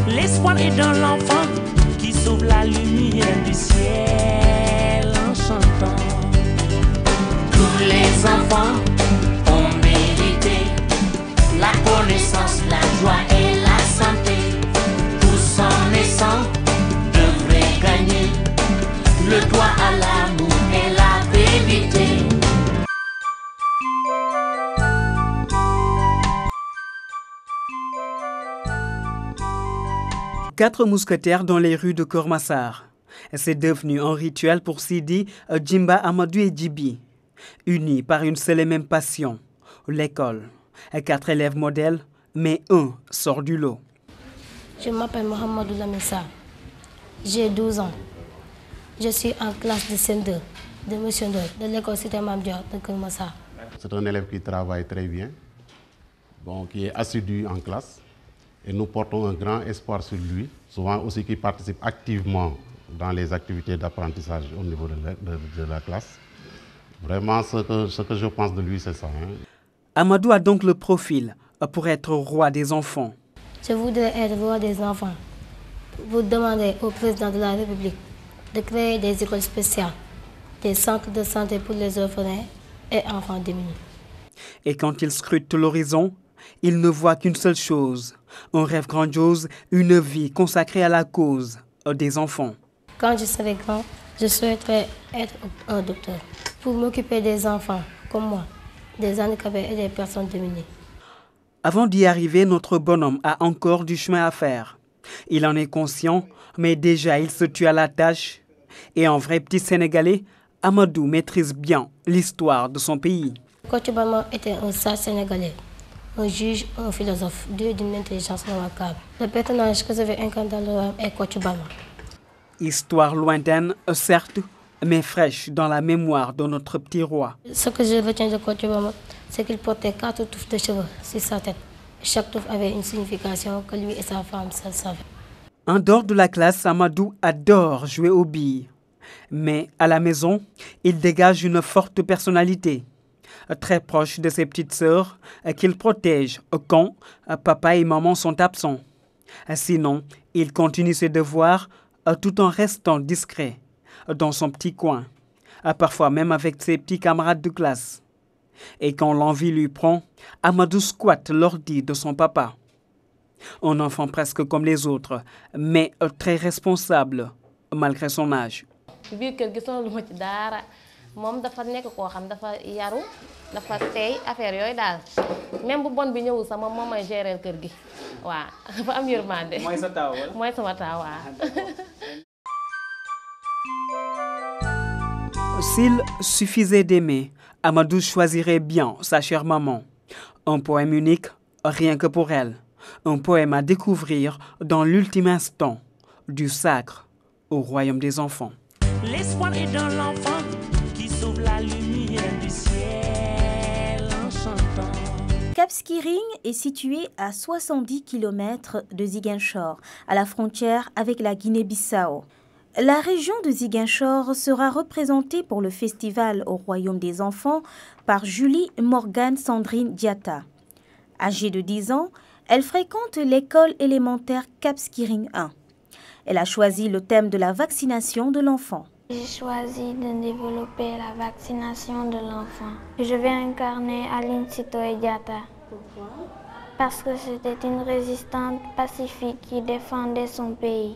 L'espoir est dans l'enfant qui sauve la lumière du ciel en chantant. Tous les enfants ont mérité la connaissance, la joie et la santé. Tous en naissant devraient gagner le droit à l'amour et la vérité. Quatre mousquetaires dans les rues de Keur Massar. C'est devenu un rituel pour Sidi, Djimba, Amadou et Djibi. Unis par une seule et même passion, l'école. 4 élèves modèles, mais un sort du lot. Je m'appelle Mohamedou Lamissa. J'ai 12 ans. Je suis en classe de CM2 de M. Ndoye, de l'école Cité Mame Dior de Keur Massar. C'est un élève qui travaille très bien, bon, qui est assidu en classe. Et nous portons un grand espoir sur lui, souvent aussi qui participe activement dans les activités d'apprentissage au niveau de la classe. Vraiment, ce que je pense de lui, c'est ça. Hein. Amadou a donc le profil pour être roi des enfants. Je voudrais être roi des enfants. Vous demandez au président de la République de créer des écoles spéciales, des centres de santé pour les orphelins et enfants démunis. Et quand il scrute l'horizon, il ne voit qu'une seule chose, un rêve grandiose, une vie consacrée à la cause des enfants. Quand je serai grand, je souhaiterais être un docteur pour m'occuper des enfants comme moi, des handicapés et des personnes démunies. Avant d'y arriver, notre bonhomme a encore du chemin à faire. Il en est conscient, mais déjà il se tue à la tâche. Et en vrai petit Sénégalais, Amadou maîtrise bien l'histoire de son pays. Kocc Barma était un sage Sénégalais. Un juge, un philosophe, dieu d'une intelligence remarquable. Le personnage que je vais incarner dans le rôle est Kocc Barma. Histoire lointaine, certes, mais fraîche dans la mémoire de notre petit roi. Ce que je retiens de Kocc Barma, c'est qu'il portait 4 touffes de cheveux sur sa tête. Chaque touffe avait une signification que lui et sa femme seuls savaient. En dehors de la classe, Amadou adore jouer aux billes. Mais à la maison, il dégage une forte personnalité. Très proche de ses petites sœurs, qu'il protège quand papa et maman sont absents. Sinon, il continue ses devoirs tout en restant discret dans son petit coin, parfois même avec ses petits camarades de classe. Et quand l'envie lui prend, Amadou squatte l'ordi de son papa. Un enfant presque comme les autres, mais très responsable malgré son âge. Mom dafa nek ko xam dafa yaru dafa tay affaire yoy dal même bu bon bi ñewul sama mom may gérer kër gi wa dafa am yërmande moy sa taw wala moy sama taw wa. S'il suffisait d'aimer, Amadou choisirait bien sa chère maman. Un poème unique, rien que pour elle. Un poème à découvrir dans l'ultime instant du sacre au royaume des enfants. L'espoir est dans l'enfant qui sauve la lumière du ciel en chantant. Cap Skirring est situé à 70 km de Ziguinchor, à la frontière avec la Guinée-Bissau. La région de Ziguinchor sera représentée pour le festival au Royaume des Enfants par Julie Morgane Sandrine Diatta. Âgée de 10 ans, elle fréquente l'école élémentaire Cap Skirring 1. Elle a choisi le thème de la vaccination de l'enfant. J'ai choisi de développer la vaccination de l'enfant. Je vais incarner Aline Sitoé Diatta. Pourquoi? Parce que c'était une résistante pacifique qui défendait son pays.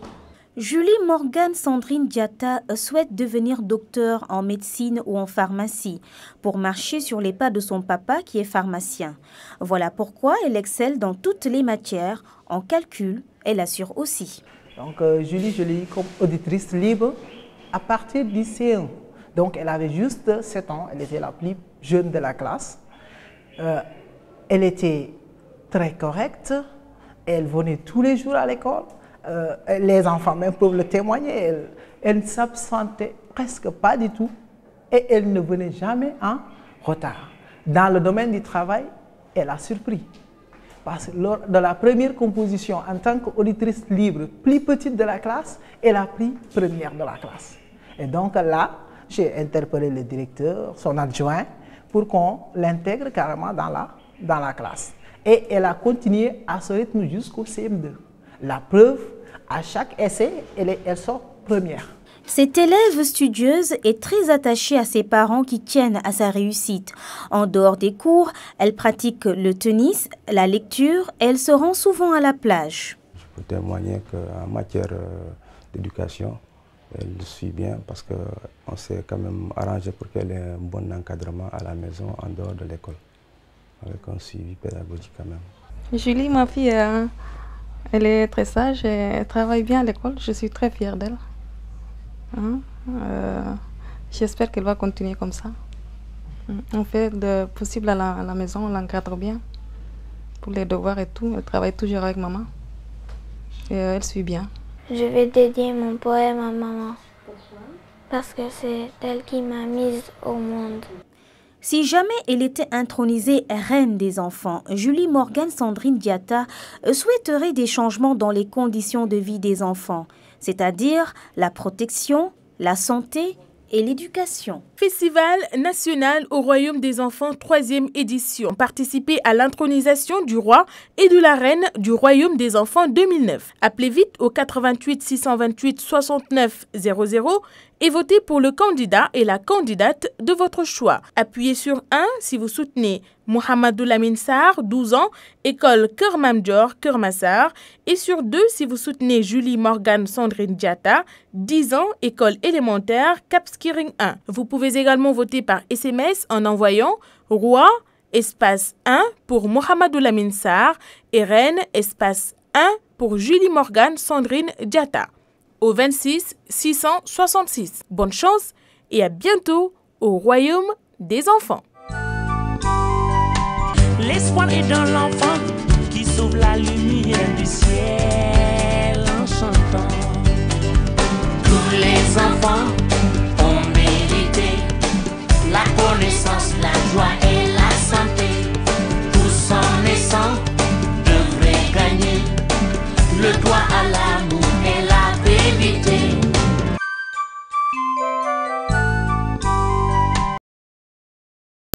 Julie Morgane Sandrine Diatta souhaite devenir docteur en médecine ou en pharmacie pour marcher sur les pas de son papa qui est pharmacien. Voilà pourquoi elle excelle dans toutes les matières, en calcul, elle assure aussi. Donc Julie, je l'ai eu comme auditrice libre à partir du CE1. Donc elle avait juste 7 ans, elle était la plus jeune de la classe. Elle était très correcte, elle venait tous les jours à l'école. Les enfants même peuvent le témoigner, elle ne s'absentait presque pas du tout et elle ne venait jamais en retard. Dans le domaine du travail, elle a surpris. Parce que lors de la première composition, en tant qu'auditrice libre, plus petite de la classe, elle a pris première de la classe. Et donc là, j'ai interpellé le directeur, son adjoint, pour qu'on l'intègre carrément dans la classe. Et elle a continué à ce rythme jusqu'au CM2. La preuve, à chaque essai, elle sort première. Cette élève studieuse est très attachée à ses parents qui tiennent à sa réussite. En dehors des cours, elle pratique le tennis, la lecture et elle se rend souvent à la plage. Je peux témoigner qu'en matière d'éducation, elle suit bien parce qu'on s'est quand même arrangé pour qu'elle ait un bon encadrement à la maison en dehors de l'école, avec un suivi pédagogique quand même. Julie, ma fille, elle est très sage et elle travaille bien à l'école. Je suis très fière d'elle. J'espère qu'elle va continuer comme ça. On fait le possible à la maison, on l'encadre bien pour les devoirs et tout. Elle travaille toujours avec maman et elle suit bien. Je vais dédier mon poème à maman. Pourquoi? Parce que c'est elle qui m'a mise au monde. Si jamais elle était intronisée reine des enfants, Julie Morgan Sandrine Diatta souhaiterait des changements dans les conditions de vie des enfants, c'est-à-dire la protection, la santé et l'éducation. Festival national au Royaume des enfants, 3e édition. Participez à l'intronisation du roi et de la reine du Royaume des enfants 2009. Appelez vite au 88 628 69 00 et votez pour le candidat et la candidate de votre choix. Appuyez sur 1 si vous soutenez Mohamedou Lamine Sarr, 12 ans, école Keur Mamdior, Keur Massar, et sur 2 si vous soutenez Julie Morgan Sandrine Diatta, 10 ans, école élémentaire Cap Skirring 1. Vous pouvez également voter par SMS en envoyant roi espace 1 pour Mohamedou Lamine Sarr et reine espace 1 pour Julie Morgan Sandrine Diatta au 26 666. Bonne chance et à bientôt au Royaume des enfants. L'espoir est dans l'enfant qui sauve la lumière du ciel en chantant.